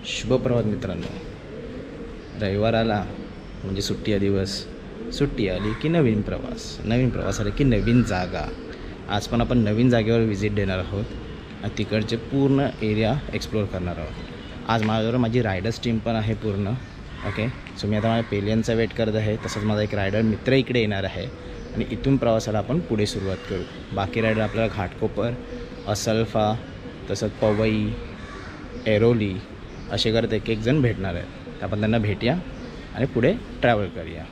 शुभप्रभात मित्रांनो. रविवार आला म्हणजे सुट्टी दिवस, सुट्टी आली की नवीन प्रवास आला की नवीन जागा. आज पण आपण नवीन जागेवर व्हिजिट देणार आहोत आणि तिकडचे पूर्ण एरिया एक्सप्लोअर करणार आहोत. आज माझ्याबरोबर माझी रायडर्स टीम पण आहे पूर्ण. ओके, सो मी आता माझ्या पेलियनचा वेट करत आहे. तसंच माझा एक रायडर मित्र इकडे येणार आहे आणि इथून प्रवासाला आपण पुढे सुरुवात करू. बाकी रायडर आपल्याला घाटकोपर, असल्फा, तसंच पवई, एरोली असे करत एक जण भेटणार आहेत. आपण त्यांना भेटूया आणि पुढे ट्रॅव्हल करूया.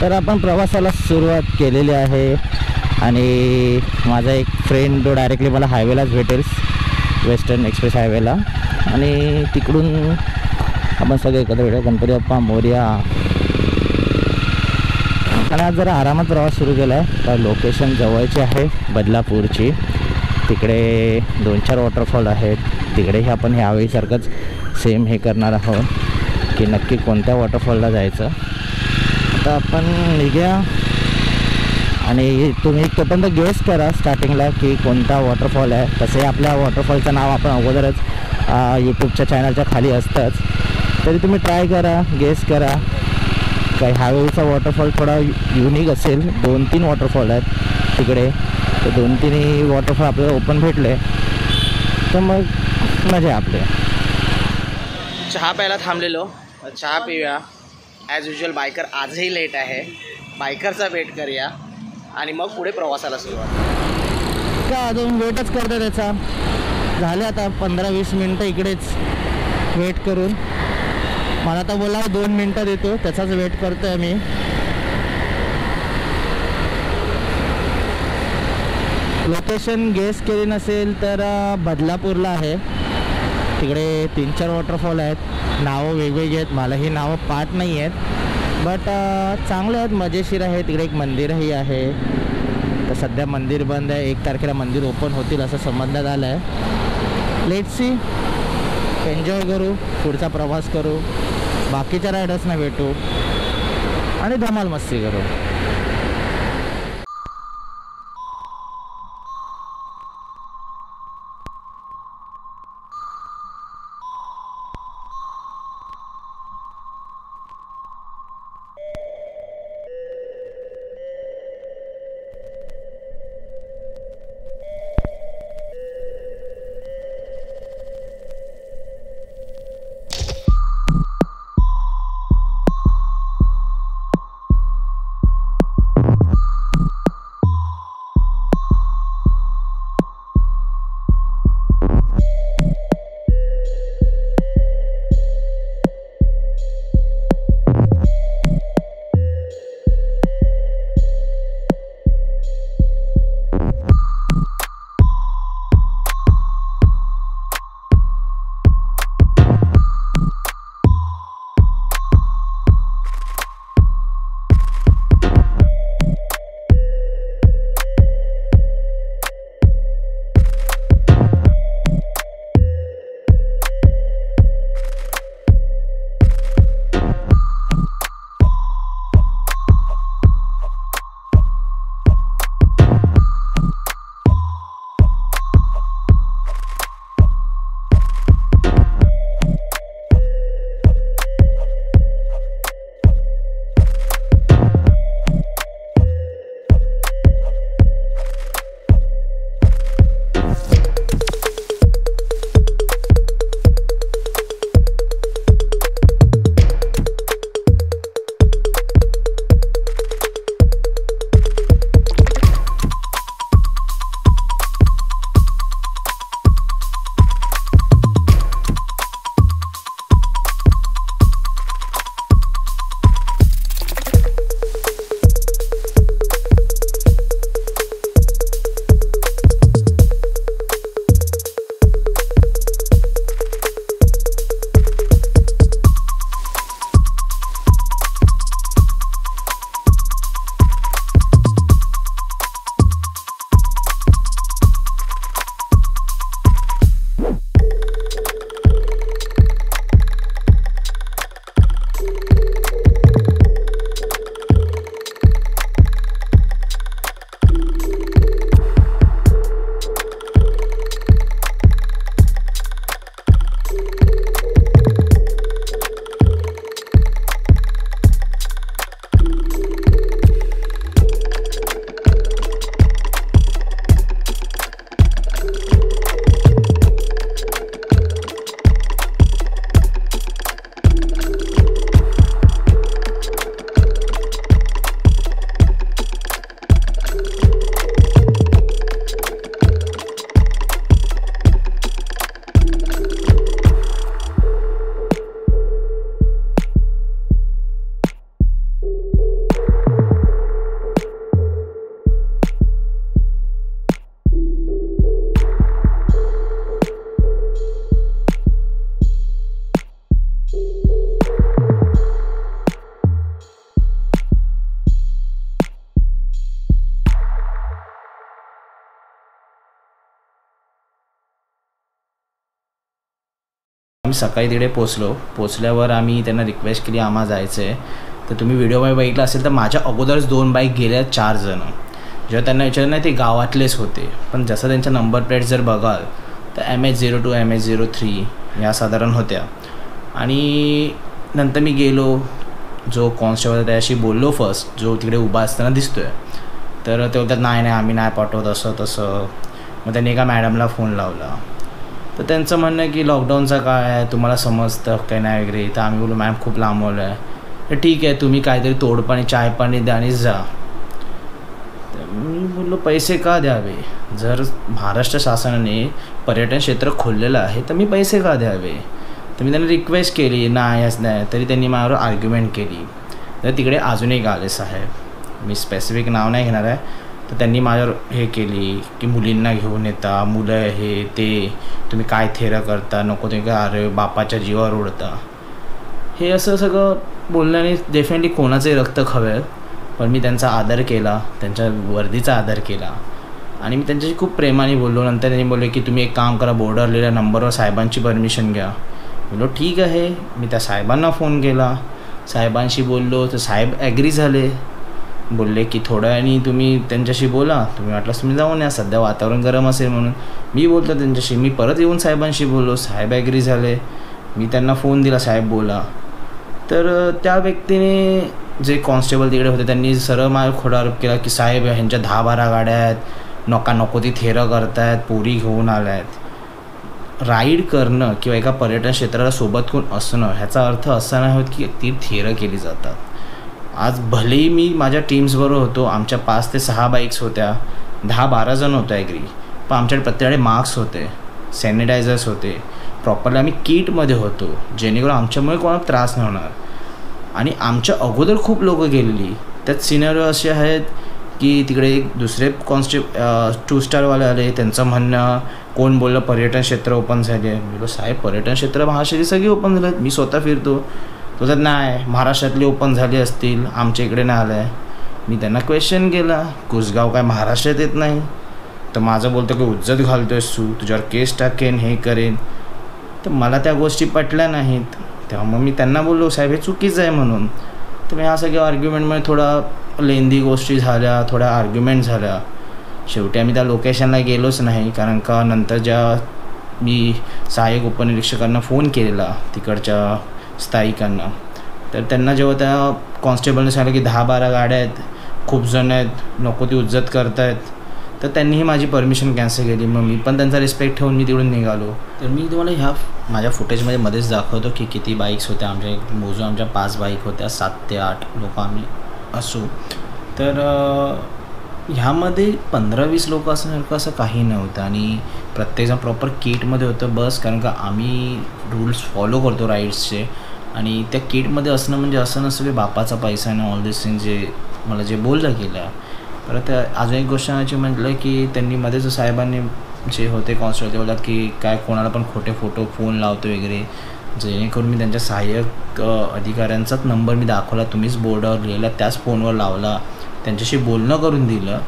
तर आपण प्रवासाला सुरुवात केलेली आहे आणि माझा एक फ्रेंड जो डायरेक्टली मला हायवेलाच भेटेल, वेस्टर्न एक्सप्रेस हायवेला, आणि तिकडून आपण सगळे एकत्र भेटूया. गणपती बाप्पा मोरया. आणि आज जरा आरामात प्रवास सुरू केला आहे. तर लोकेशन जवळची आहे बदलापूरची. तिकडे 2-4 वॉटरफॉल आहेत. तिकडेही आपण ह्यावेळीसारखंच सेम हे करणार आहोत की नक्की कोणत्या वॉटरफॉलला जायचं. आता आपण निघूया आणि तुम्ही तोपर्यंत गेस करा स्टार्टिंगला की कोणता वॉटरफॉल आहे. तसे आपल्या वॉटरफॉलचं नाव आपण अगोदरच यूट्यूबच्या चॅनलच्या खाली असतंच, तरी तुम्ही ट्राय करा, गेस करा. काही ह्यावेळीचा वॉटरफॉल थोडा युनिक असेल. 2-3 वॉटरफॉल आहेत तिकडे. तर 2-3 वॉटरफॉल आपल्याला ओपन भेटले तर मग मजा आपले. चहा प्यायला थांबलेलो, चहा पिऊया. ॲज युजल बायकर आजही लेट आहे. बायकरचा वेट करूया आणि मग पुढे प्रवासाला सुरुवात. का अजून वेटच करतो त्याचा. झाले आता 15-20 मिनटं इकडेच वेट करून. मला तर बोला 2 मिनटं देतो, त्याचाच वेट करतो आहे मी. लोकेशन गेस केली नसेल तर बदलापूरला आहे. तिकडे 3-4 वॉटरफॉल आहेत. नावं वेगवेगळी आहेत, मला ही नावं पाठ नाही आहेत, बट चांगले आहेत, मजेशीर आहे. तिकडे एक मंदिरही आहे. तर सध्या मंदिर बंद आहे. 1 तारखेला मंदिर ओपन होतील असं समजण्यात आलं आहे. लेट्स सी, एन्जॉय करू, पुढचा प्रवास करू, बाकीच्या रायडर्सना भेटू आणि धमाल मस्ती करू. आम्ही सकाळी तिकडे पोचल्यावर आम्ही त्यांना रिक्वेस्ट केली आम्हाला जायचं आहे. तर तुम्ही व्हिडिओमध्ये बघितलं असेल तर माझ्या अगोदरच 2 बाईक गेल्या 4 जण. जेव्हा त्यांना विचारलं नाही ते गावातलेच होते, पण जसं त्यांच्या नंबर प्लेट जर बघाल तर MH02 MH03 या साधारण होत्या. आणि नंतर मी गेलो, जो कॉन्स्टेबल त्याशी बोललो फर्स्ट, जो तिकडे उभा असताना दिसतोय. तर ते बोलतात नाही आम्ही नाही पाठवत असं तसं. मग त्यांनी एका मॅडमला फोन लावला. तर त्यांचं म्हणणं की लॉकडाऊनचा काय आहे तुम्हाला समजतं काय नाही वगैरे. तर आम्ही बोललो मॅम खूप लांबवलं आहे. तर ठीक आहे तुम्ही काहीतरी तोडपाणी चायपाणी द्या आणि जा. तर मी बोललो पैसे का द्यावे, जर महाराष्ट्र शासनाने पर्यटन क्षेत्र खोललेलं आहे तर मी पैसे का द्यावे. तर मी त्यांना रिक्वेस्ट केली नाही, तरी त्यांनी माझ्यावर आर्ग्युमेंट केली. तर तिकडे अजून एक आले साहेब, मी स्पेसिफिक नाव नाही घेणार आहे. तर त्यांनी माझ्यावर हे केली की मुलींना घेऊन येता, मुलं हे ते, तुम्ही काय थेरं करता, नको ते काय, अरे बापाच्या जीवावर उडता. हे असं सगळं बोलण्याने डेफिनेटली कोणाचंही रक्त खवेल, पण मी त्यांचा आदर केला, त्यांच्या वर्दीचा आदर केला आणि मी त्यांच्याशी खूप प्रेमाने बोललो. नंतर त्यांनी बोलले की तुम्ही एक काम करा, बोर्डर लिहिल्या नंबरवर साहेबांची परमिशन घ्या. बोललो ठीक आहे. मी त्या साहेबांना फोन केला, साहेबांशी बोललो, तर साहेब ॲग्री झाले. बोलले की थोड्या वेळाने तुम्ही त्यांच्याशी बोला, तुम्ही वाटलंच तुम्ही जाऊन या, सध्या वातावरण गरम असेल म्हणून. मी बोलतो त्यांच्याशी, मी परत येऊन साहेबांशी बोललो, साहेब ॲग्री झाले. मी त्यांना फोन दिला, साहेब बोला. तर त्या व्यक्तीने, जे कॉन्स्टेबल तिकडे होते, त्यांनी सरळ माझ्या खोडा आरोप केला की साहेब ह्यांच्या 10-12 गाड्या आहेत, नको ती थेरं करतायत, पोरी घेऊन आल्या आहेत. राईड करणं किंवा एका पर्यटन क्षेत्राला सोबत कोण असणं ह्याचा अर्थ असा नाही होत की ती थेरं केली जातात. आज भलेही मी माझ्या टीम्सबरोबर होतो, आमच्या 5 ते 6 बाईक्स होत्या, 10-12 जण होतो ॲग्री, पण आमच्याकडे प्रत्येकाकडे मास्क होते, सॅनिटायझर्स होते, प्रॉपरली आम्ही किटमध्ये होतो, जेणेकरून आमच्यामुळे कोणाला त्रास नाही होणार. आणि आमच्या अगोदर खूप लोकं गेलेली. त्यात सिनेरिओ असे आहेत की तिकडे एक दुसरे 2 स्टारवाले आले, त्यांचं म्हणणं कोण बोललं पर्यटन क्षेत्र ओपन झाले आहे. मी बोललो साहेब पर्यटन क्षेत्र महाराष्ट्राची सगळी ओपन झाले आहेत, मी स्वतः फिरतो. तो तर नाही महाराष्ट्रातली ओपन झाली असतील, आमच्या इकडे नाही आलं आहे. मी त्यांना क्वेश्चन केला, कुसगाव काय महाराष्ट्रात येत नाही. तर माझं बोलतं की उज्जत घालतोयस तू, तुझ्यावर केस टाकेन, हे करेन. तर मला त्या गोष्टी पटल्या नाहीत. तेव्हा मग मी त्यांना बोललो साहेब हे चुकीचं आहे म्हणून. तर मी ह्या सगळ्या आर्ग्युमेंटमध्ये थोडा लेंदी गोष्टी झाल्या, थोड्या आर्ग्युमेंट झाल्या. शेवटी आम्ही त्या लोकेशनला गेलोच नाही, कारण का नंतर ज्या मी सहाय्यक उपनिरीक्षकांना फोन केलेला तिकडच्या स्थायिकांना, तर त्यांना जेव्हा त्या कॉन्स्टेबलने सांगितलं की 10-12 गाड्या आहेत, खूप जण आहेत, नको ती उज्जत करतायत, तर त्यांनीही माझी परमिशन कॅन्सल केली. मग मी पण त्यांचा रिस्पेक्ट ठेवून मी तिकडून निघालो. तर मी तुम्हाला ह्या माझ्या फुटेजमध्ये मध्येच दाखवतो की किती बाईक्स होत्या. आमच्या 5 बाईक होत्या, 7 ते 8 लोक आम्ही असू. तर ह्यामध्ये 15-20 लोक असण्यासारखं असं काही नव्हतं आणि प्रत्येकजण प्रॉपर किटमध्ये होतं बस, कारण का आम्ही रूल्स फॉलो करतो राईड्सचे. आणि त्या किटमध्ये असणं म्हणजे असं नसतं की बापाचा पैसा आणि ऑल दिस थिंग जे मला जे बोललं गेलं. परत अजून एक गोष्ट म्हटलं की त्यांनी मध्येच साहेबांनी जे होते कॉन्स्टेबल ते बोलतात की काय कोणाला पण खोटे फोन लावतो वगैरे, जेणेकरून मी त्यांच्या सहाय्यक अधिकाऱ्यांचाच नंबर मी दाखवला, तुम्हीच बोर्डावर लिहिला, त्याच फोनवर लावला, त्यांच्याशी बोलणं करून दिलं.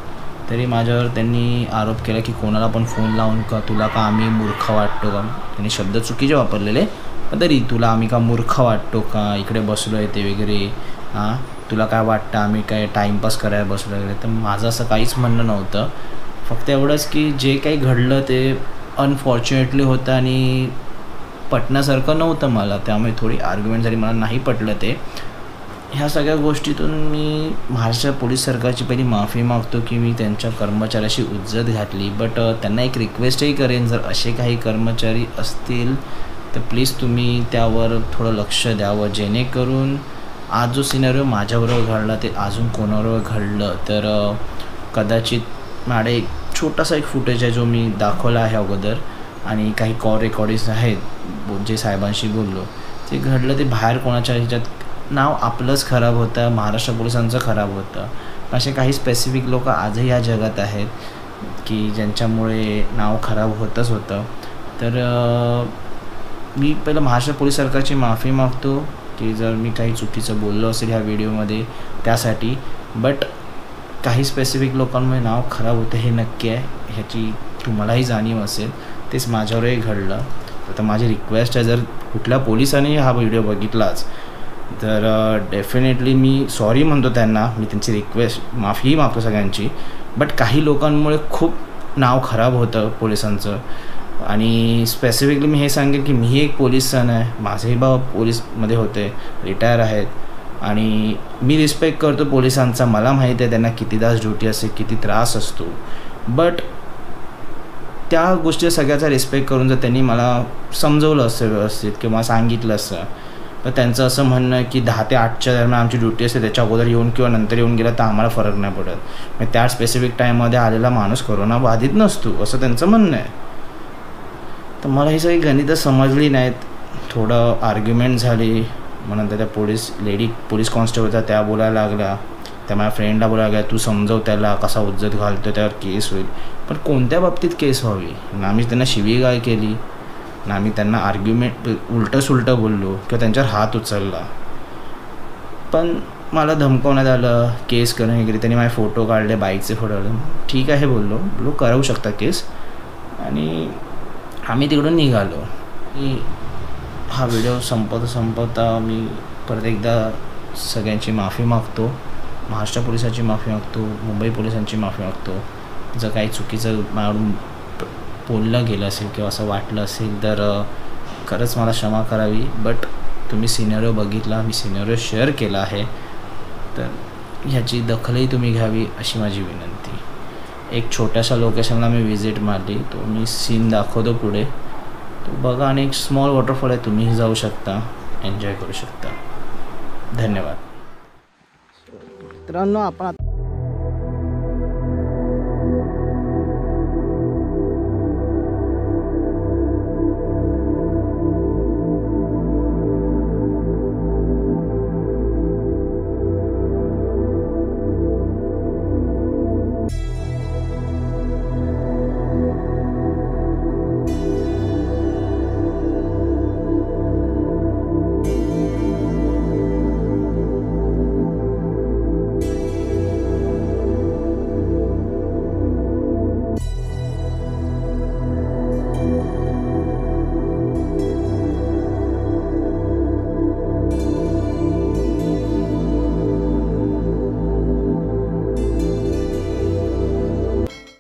तरी माझ्यावर त्यांनी आरोप केला की कोणाला पण फोन लावून का तुला का आम्ही मूर्ख वाटतो का, त्यांनी शब्द चुकीचे वापरलेले, पण तरी तुला आम्ही का मूर्ख वाटतो का, इकडे बसलो आहे ते वगैरे, हां तुला काय वाटतं आम्ही काय टाईमपास करायला बसलो वगैरे. तर माझं असं काहीच म्हणणं नव्हतं, फक्त एवढंच की जे काही घडलं ते अनफॉर्च्युनेटली होतं आणि पटण्यासारखं नव्हतं मला, त्यामुळे थोडी आर्ग्युमेंट झाली, मला नाही पटलं ते. ह्या सगळ्या गोष्टीतून मी महाराष्ट्र पोलीस सरकारची पहिली माफी मागतो की मी त्यांच्या कर्मचाऱ्याशी उज्जत घातली. बट त्यांना एक रिक्वेस्टही करेन, जर असे काही कर्मचारी असतील तर प्लीज तुम्ही त्यावर थोडं लक्ष द्यावं, जेणेकरून आज जो सिनेरिओ माझ्याबरोबर घडला ते अजून कोणाबरोबर घडलं तर कदाचित माझे एक छोटासा एक फुटेज आहे जो मी दाखवला आहे अगोदर, आणि काही कॉल रेकॉर्डिंग्स आहेत जे साहेबांशी बोललो, ते घडलं ते बाहेर कोणाच्या ह्याच्यात नाव आपलंच खराब होतं, महाराष्ट्र पोलिसांचं खराब होतं. असे काही स्पेसिफिक लोक आजही या जगात आहेत की ज्यांच्यामुळे नाव खराब होतंच होतं. तर मी पहिलं महाराष्ट्र पोलीस सरकारची माफी मागतो की जर मी काही चुकीचं बोललो असेल ह्या व्हिडिओमध्ये त्यासाठी. बट काही स्पेसिफिक लोकांमुळे नाव खराब होतं हे नक्की आहे, ह्याची तुम्हालाही जाणीव असेल, तेच माझ्यावरही घडलं. तर माझी रिक्वेस्ट आहे, जर कुठल्या पोलिसांनी हा व्हिडिओ बघितलाच तर डेफिनेटली मी सॉरी म्हणतो त्यांना, मी त्यांची रिक्वेस्ट माफी मागतो सगळ्यांची. बट काही लोकांमुळे खूप नाव खराब होतं पोलिसांचं. आणि स्पेसिफिकली मी हे सांगेन की मी एक पोलीस सन आहे, माझेही भाऊ पोलीसमध्ये होते, रिटायर आहेत, आणि मी रिस्पेक्ट करतो पोलिसांचा. मला माहीत आहे त्यांना किती तास ड्युटी असते, किती त्रास असतो. बट त्या गोष्टी सगळ्याचा रिस्पेक्ट करून जर त्यांनी मला समजवलं असतं व्यवस्थित किंवा सांगितलं असतं, तर त्यांचं असं म्हणणं आहे की 10 ते 8च्या दरम्यान आमची ड्युटी असते, त्याच्या अगोदर येऊन किंवा नंतर येऊन गेलं तर आम्हाला फरक नाही पडत. मग त्या स्पेसिफिक टाईममध्ये आलेला माणूस कोरोना बाधित नसतो, असं त्यांचं म्हणणं आहे. तर मला ही सगळी गणितं समजली नाहीत. थोडं आर्ग्युमेंट झाली. मग नंतर त्या पोलीस कॉन्स्टेबलचा त्या बोलायला लागल्या, त्या माझ्या फ्रेंडला बोलायला लागल्या, तू समजव त्याला, कसा उज्जत घालतो, त्यावर केस होईल. पण कोणत्या बाबतीत केस व्हावी? ना मी त्यांना शिवीगाळ केली, ना मी त्यांना आर्ग्युमेंट उलटं बोललो किंवा त्यांच्यावर हात उचलला. पण मला धमकवण्यात आलं, केस करून हे केली. त्यांनी माझे फोटो काढले, बाईकचे फोटो काढले. ठीक आहे बोललो करू शकता केस. आणि आम्ही तिकडून निघालो. हा व्हिडिओ संपवता मी परत एकदा सगळ्यांची माफी मागतो. महाराष्ट्र पोलिसांची माफी मागतो, मुंबई पोलिसांची माफी मागतो. जर काही चुकीचं माझ्याकडून बोललं गेलं असेल किंवा असं वाटलं असेल तर खरंच मला क्षमा करावी. बट तुम्ही सिनेरिओ बघितला, मी सिनेरिओ शेअर केला आहे, तर ह्याची दखलही तुम्ही घ्यावी अशी माझी विनंती. एक छोट्याशा लोकेशनला मी व्हिजिट मारली, तो मी सीन दाखवतो पुढे, तो बघा. आणि एक स्मॉल वॉटरफॉल आहे, तुम्हीही जाऊ शकता, एन्जॉय करू शकता. धन्यवाद. मित्रांनो, आपण